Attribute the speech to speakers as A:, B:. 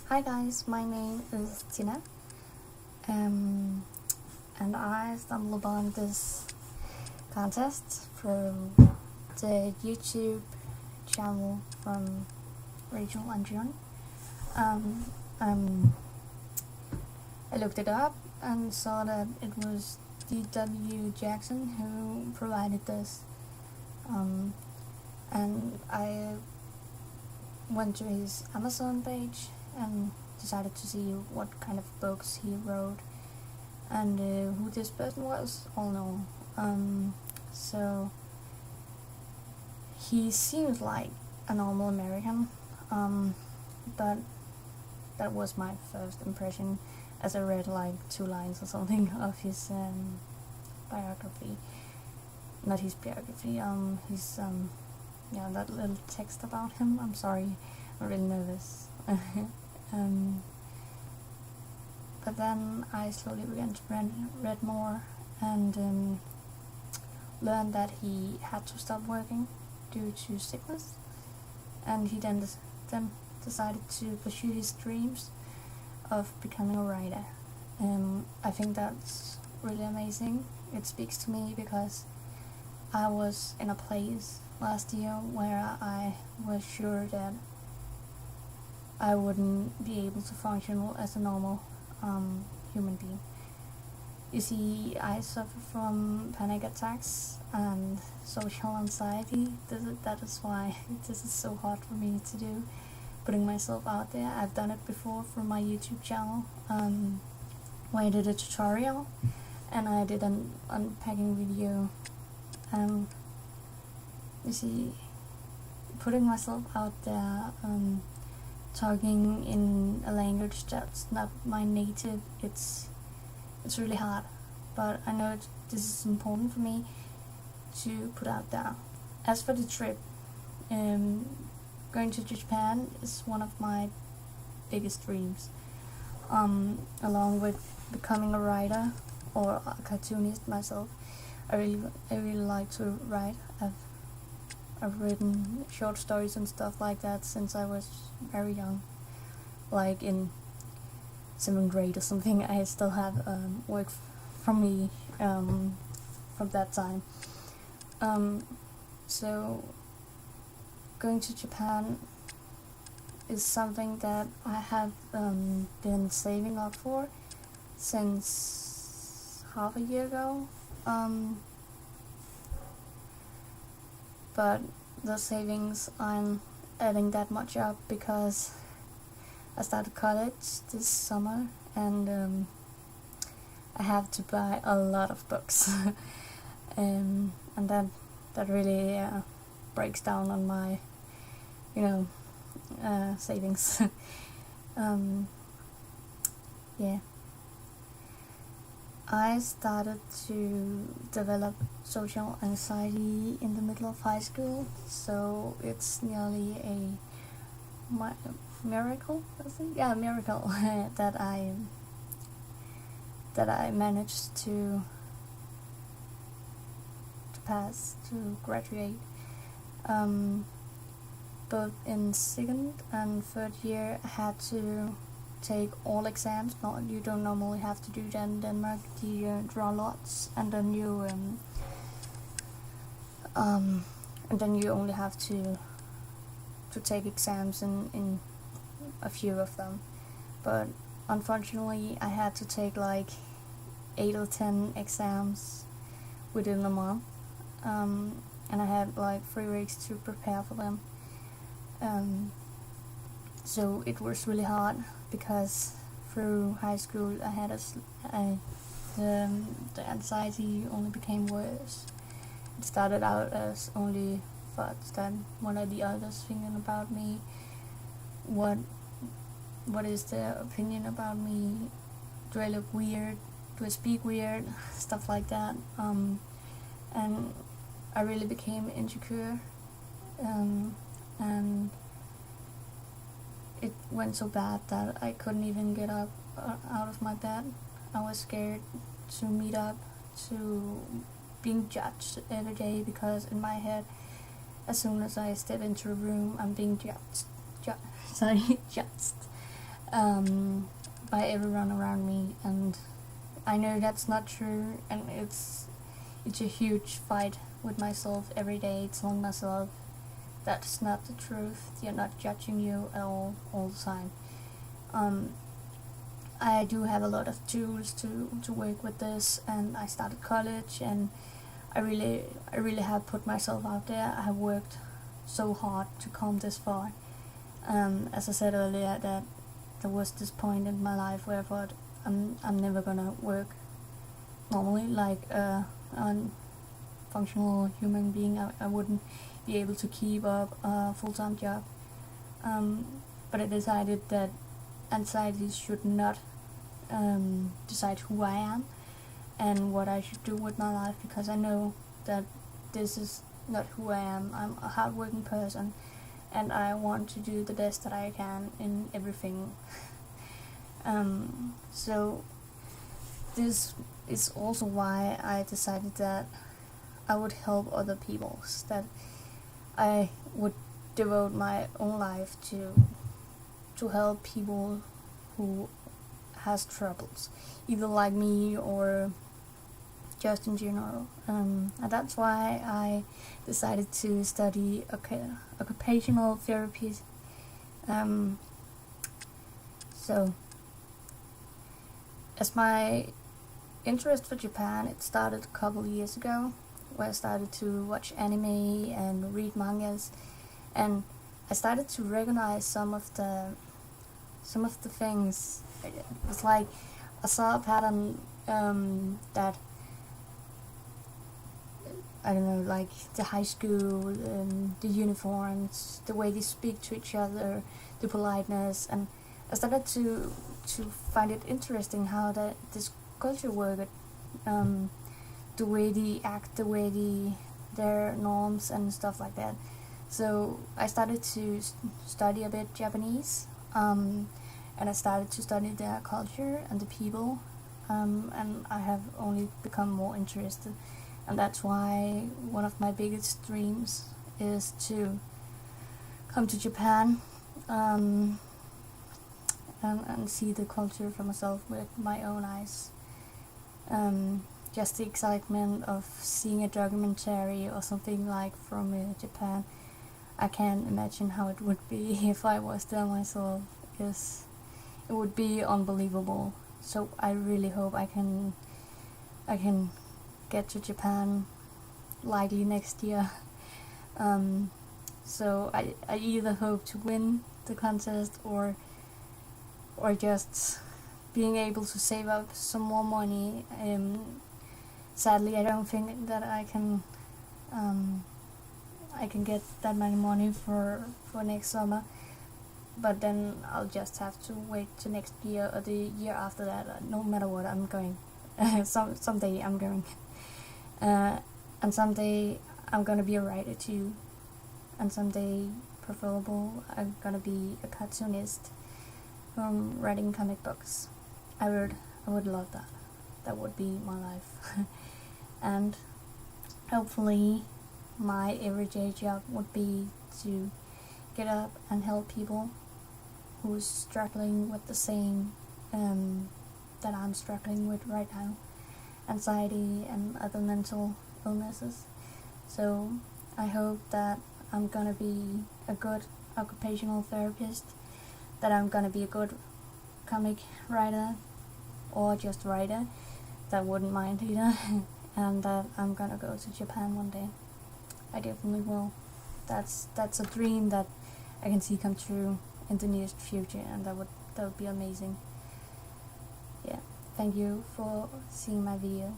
A: Hi guys, my name is Tina, and I stumbled upon this contest through the YouTube channel from Rachel and John. I looked it up and saw that it was D.W. Jackson who provided this, and I went to his Amazon page and decided to see what kind of books he wrote and who this person was. All know. So he seems like a normal American, but that was my first impression as I read like 2 lines or something of his biography. Not his biography, his that little text about him. I'm sorry, I'm really nervous. But then I slowly began to read more and learned that he had to stop working due to sickness, and he then decided to pursue his dreams of becoming a writer. I think that's really amazing. It speaks to me because I was in a place last year where I was sure that I wouldn't be able to function as a normal human being. You see, I suffer from panic attacks and social anxiety. That is why this is so hard for me to do, putting myself out there. I've done it before for my YouTube channel, where I did a tutorial and I did an unpacking video. You see, putting myself out there, talking in a language that's not my native, it's really hard, but I know this is important for me to put out there. As for the trip, going to Japan is one of my biggest dreams, along with becoming a writer or a cartoonist myself. I really like to write. I've written short stories and stuff like that since I was very young, like in 7th grade or something. I still have work from me from that time. So going to Japan is something that I have been saving up for since half a year ago. But the savings aren't adding that much up because I started college this summer and I have to buy a lot of books and that really breaks down on my savings. Yeah, I started to develop social anxiety in the middle of high school, so it's nearly a miracle, miracle that I managed to pass, to graduate. Both in 2nd and 3rd year I had to take all exams. No, you don't normally have to do that in Denmark. You draw lots and then you only have to take exams in a few of them. But unfortunately I had to take like 8 or 10 exams within a month, and I had like 3 weeks to prepare for them. So it was really hard because through high school I had the anxiety only became worse. It started out as only thoughts that what are the others thinking about me, what is their opinion about me, do I look weird, do I speak weird, stuff like that. And I really became insecure, and it went so bad that I couldn't even get up out of my bed. I was scared to meet up, to being judged every day, because in my head, as soon as I step into a room, I'm being judged. by everyone around me, and I know that's not true, and it's a huge fight with myself every day, telling myself that's not the truth, they're not judging you at all the time. I do have a lot of tools to work with this, and I started college, and I really have put myself out there. I have worked so hard to come this far. As I said earlier, that there was this point in my life where I thought I'm never gonna work normally like a functional human being. I wouldn't be able to keep up a full-time job. But I decided that anxiety should not decide who I am and what I should do with my life, because I know that this is not who I am. I'm a hardworking person, and I want to do the best that I can in everything. So this is also why I decided that I would help other people, that I would devote my own life to help people who has troubles, either like me or just in general. And that's why I decided to study occupational therapy. So as my interest for Japan, it started a couple years ago, where I started to watch anime and read mangas, and I started to recognize some of the things. It's like I saw a pattern that, I don't know, like the high school, the uniforms, the way they speak to each other, the politeness, and I started to find it interesting how this culture worked, the way they act, the way their norms and stuff like that. So I started to study a bit Japanese, and I started to study their culture and the people, and I have only become more interested, and that's why one of my biggest dreams is to come to Japan, and see the culture for myself with my own eyes. Just the excitement of seeing a documentary or something like from Japan. I can't imagine how it would be if I was there myself. It would be unbelievable. So I really hope I can get to Japan likely next year. So I either hope to win the contest or just being able to save up some more money. Sadly, I don't think that I can get that many money for next summer, but then I'll just have to wait to next year or the year after that. No matter what, I'm going. Someday I'm going, and someday I'm gonna be a writer too, and someday, preferable, I'm gonna be a cartoonist, writing comic books. I would love that. That would be my life. And hopefully my everyday job would be to get up and help people who's struggling with the same that I'm struggling with right now, anxiety and other mental illnesses. So I hope that I'm gonna be a good occupational therapist, that I'm gonna be a good comic writer, or just writer, that wouldn't mind either, and that I'm gonna go to Japan one day. I definitely will. That's a dream that I can see come true in the nearest future, and that would be amazing. Yeah, thank you for seeing my video.